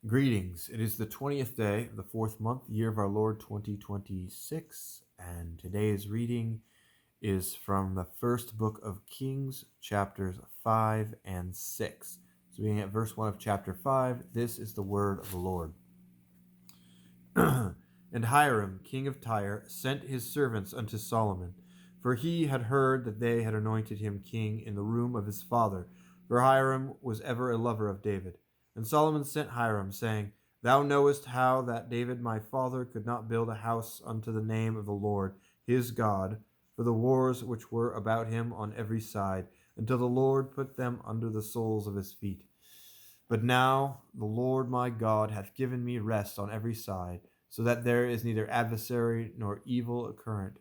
Greetings. It is the 20th day of the fourth month, year of our Lord 2026, and today's reading is from the first book of Kings, chapters 5 and 6. So beginning at verse 1 of chapter 5, this is the word of the Lord. And Hiram, king of Tyre, sent his servants unto Solomon, for he had heard that they had anointed him king in the room of his father, for Hiram was ever a lover of David. And Solomon sent Hiram, saying, Thou knowest how that David my father could not build a house unto the name of the Lord his God, for the wars which were about him on every side, until the Lord put them under the soles of his feet. But now the Lord my God hath given me rest on every side, so that there is neither adversary nor evil occurrent.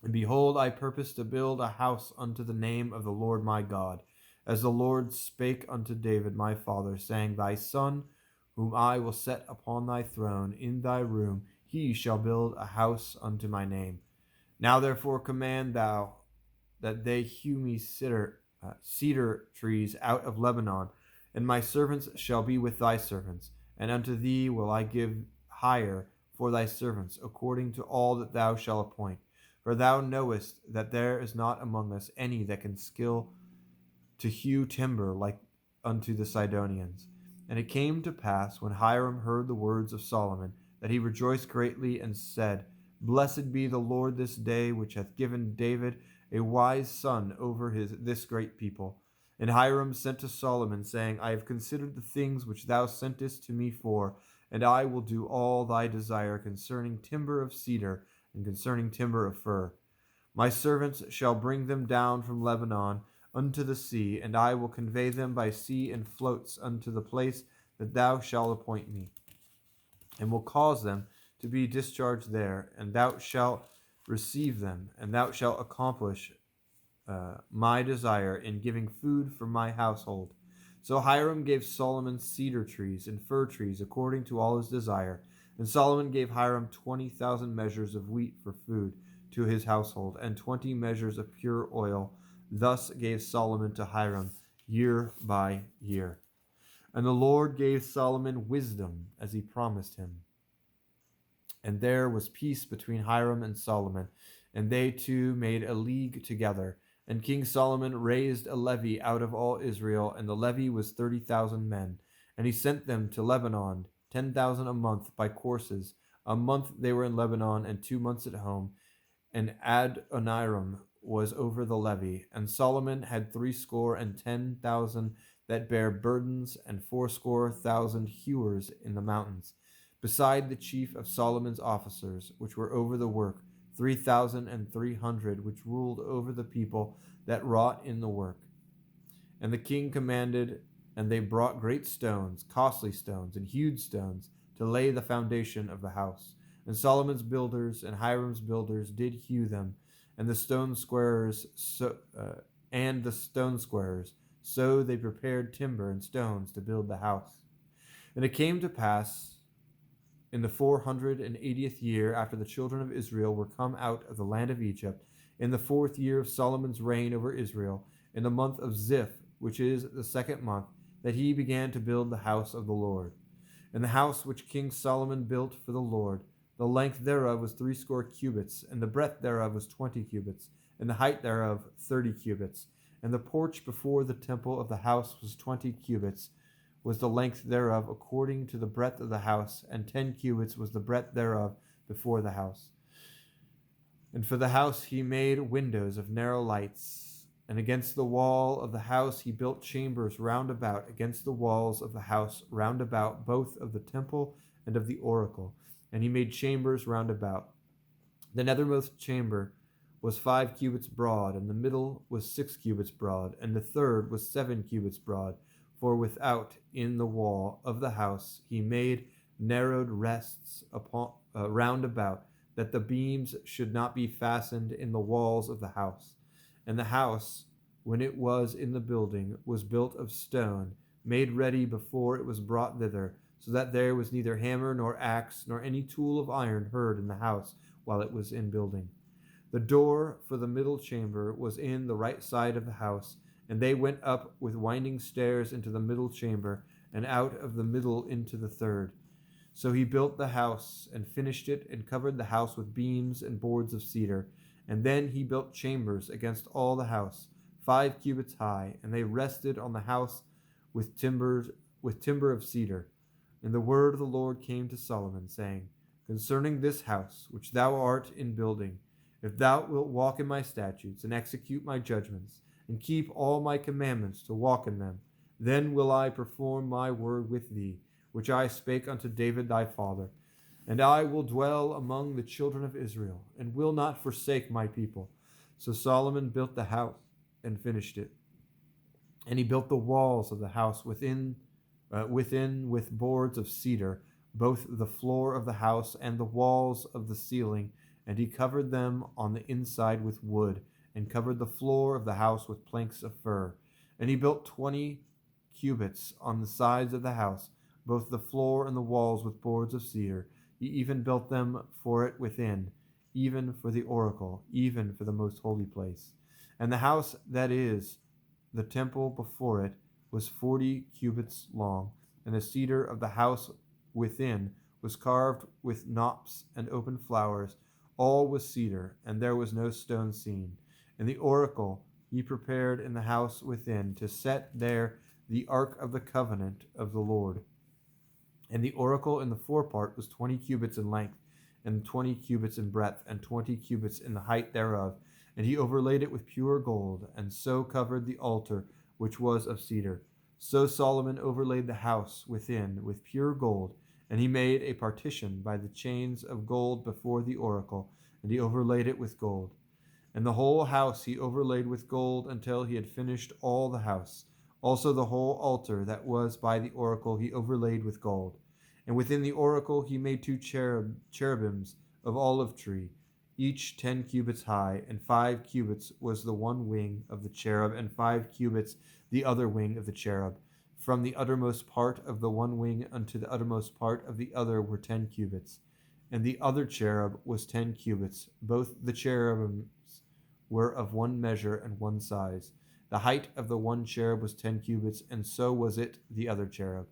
And behold, I purpose to build a house unto the name of the Lord my God, as the Lord spake unto David my father, saying, Thy son, whom I will set upon thy throne in thy room, he shall build a house unto my name. Now therefore command thou that they hew me cedar trees out of Lebanon, and my servants shall be with thy servants, and unto thee will I give hire for thy servants, according to all that thou shalt appoint. For thou knowest that there is not among us any that can skill to hew timber like unto the Sidonians. And it came to pass, when Hiram heard the words of Solomon, that he rejoiced greatly, and said, Blessed be the Lord this day, which hath given David a wise son over this great people. And Hiram sent to Solomon, saying, I have considered the things which thou sentest to me for, and I will do all thy desire concerning timber of cedar and concerning timber of fir. My servants shall bring them down from Lebanon unto the sea, and I will convey them by sea in floats unto the place that thou shalt appoint me, and will cause them to be discharged there, and thou shalt receive them, and thou shalt accomplish my desire in giving food for my household. So Hiram gave Solomon cedar trees and fir trees according to all his desire, and Solomon gave Hiram 20,000 measures of wheat for food to his household, and 20 measures of pure oil. Thus gave Solomon to Hiram year by year. And the Lord gave Solomon wisdom as he promised him. And there was peace between Hiram and Solomon, and they two made a league together. And King Solomon raised a levy out of all Israel, and the levy was 30,000 men. And he sent them to Lebanon, 10,000 a month by courses. A month they were in Lebanon, and 2 months at home. And Adoniram was over the levy. And Solomon had 60,010 that bare burdens, and 80,000 hewers in the mountains, beside the chief of Solomon's officers, which were over the work, 3,300, which ruled over the people that wrought in the work. And the king commanded, and they brought great stones, costly stones, and hewed stones, to lay the foundation of the house. And Solomon's builders and Hiram's builders did hew them, and the stone squarers so they prepared timber and stones to build the house. And it came to pass in the 480th year after the children of Israel were come out of the land of Egypt, in the 4th year of Solomon's reign over Israel, in the month of Ziph, which is the 2nd month, that he began to build the house of the Lord. And the house which King Solomon built for the Lord, the length thereof was 80 cubits, and the breadth thereof was 20 cubits, and the height thereof 30 cubits. And the porch before the temple of the house was 20 cubits, was the length thereof according to the breadth of the house, and 10 cubits was the breadth thereof before the house. And for the house he made windows of narrow lights, and against the wall of the house he built chambers round about, against the walls of the house round about, both of the temple and of the oracle. And he made chambers round about. The nethermost chamber was 5 cubits broad, and the middle was 6 cubits broad, and the third was 7 cubits broad. For without, in the wall of the house, he made narrowed rests round about, that the beams should not be fastened in the walls of the house. And the house, when it was in the building, was built of stone, made ready before it was brought thither, so that there was neither hammer nor axe nor any tool of iron heard in the house while it was in building. The door for the middle chamber was in the right side of the house, And they went up with winding stairs into the middle chamber, and out of the middle into the third. So he built the house, and finished it, and covered the house with beams and boards of cedar. And then he built chambers against all the house, 5 cubits high, and they rested on the house with timber of cedar. And the word of the Lord came to Solomon, saying, Concerning this house which thou art in building, if thou wilt walk in my statutes, and execute my judgments, and keep all my commandments to walk in them, then will I perform my word with thee, which I spake unto David thy father. And I will dwell among the children of Israel, and will not forsake my people. So Solomon built the house and finished it. And he built the walls of the house within with boards of cedar, both the floor of the house and the walls of the ceiling, and he covered them on the inside with wood, and covered the floor of the house with planks of fir. And he built 20 cubits on the sides of the house, both the floor and the walls with boards of cedar. He even built them for it within, even for the oracle, even for the most holy place. And the house that is the temple before it was 40 cubits long, and the cedar of the house within was carved with knops and open flowers. All was cedar, and there was no stone seen. And the oracle he prepared in the house within, to set there the ark of the covenant of the Lord. And the oracle in the forepart was 20 cubits in length, and 20 cubits in breadth, and 20 cubits in the height thereof. And he overlaid it with pure gold, and so covered the altar, which was of cedar. So Solomon overlaid the house within with pure gold, and he made a partition by the chains of gold before the oracle, and he overlaid it with gold. And the whole house he overlaid with gold until he had finished all the house. Also the whole altar that was by the oracle he overlaid with gold. And within the oracle he made 2 cherubims of olive tree, each 10 cubits high, and 5 cubits was the one wing of the cherub, and 5 cubits the other wing of the cherub. From the uttermost part of the one wing unto the uttermost part of the other were 10 cubits. And the other cherub was 10 cubits. Both the cherubims were of one measure and one size. The height of the one cherub was 10 cubits, and so was it the other cherub.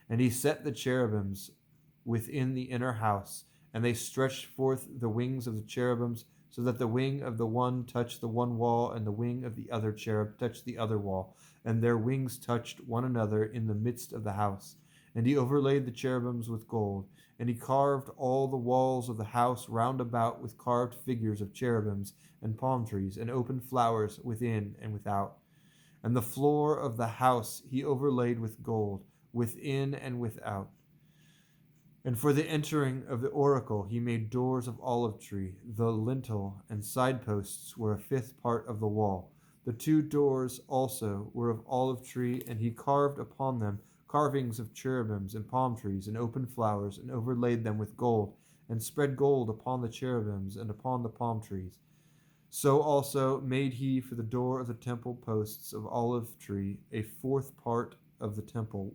And he set the cherubims within the inner house, and they stretched forth the wings of the cherubims, so that the wing of the one touched the one wall, and the wing of the other cherub touched the other wall, and their wings touched one another in the midst of the house. And he overlaid the cherubims with gold, and he carved all the walls of the house round about with carved figures of cherubims and palm trees and open flowers within and without. And the floor of the house he overlaid with gold, within and without. And for the entering of the oracle he made doors of olive tree. The lintel and side posts were a 5th part of the wall. The 2 doors also were of olive tree, and he carved upon them carvings of cherubims and palm trees and open flowers, and overlaid them with gold, and spread gold upon the cherubims and upon the palm trees. So also made he for the door of the temple posts of olive tree, a 4th part of the temple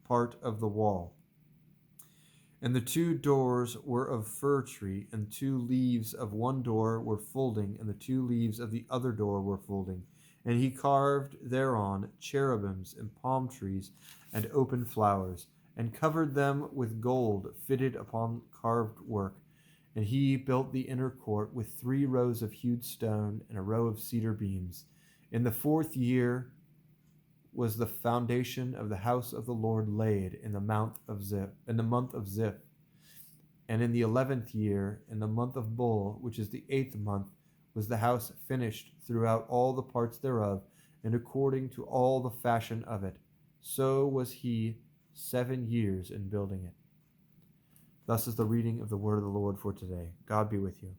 part of the wall. And the 2 doors were of fir tree, and 2 leaves of one door were folding, and the 2 leaves of the other door were folding. And he carved thereon cherubims and palm trees and open flowers, and covered them with gold fitted upon carved work. And he built the inner court with 3 rows of hewed stone and a row of cedar beams. In the 4th year was the foundation of the house of the Lord laid in the month of Ziph. And in the 11th year, in the month of Bul, which is the 8th month, was the house finished throughout all the parts thereof, and according to all the fashion of it. So was he 7 years in building it. Thus is the reading of the word of the Lord for today. God be with you.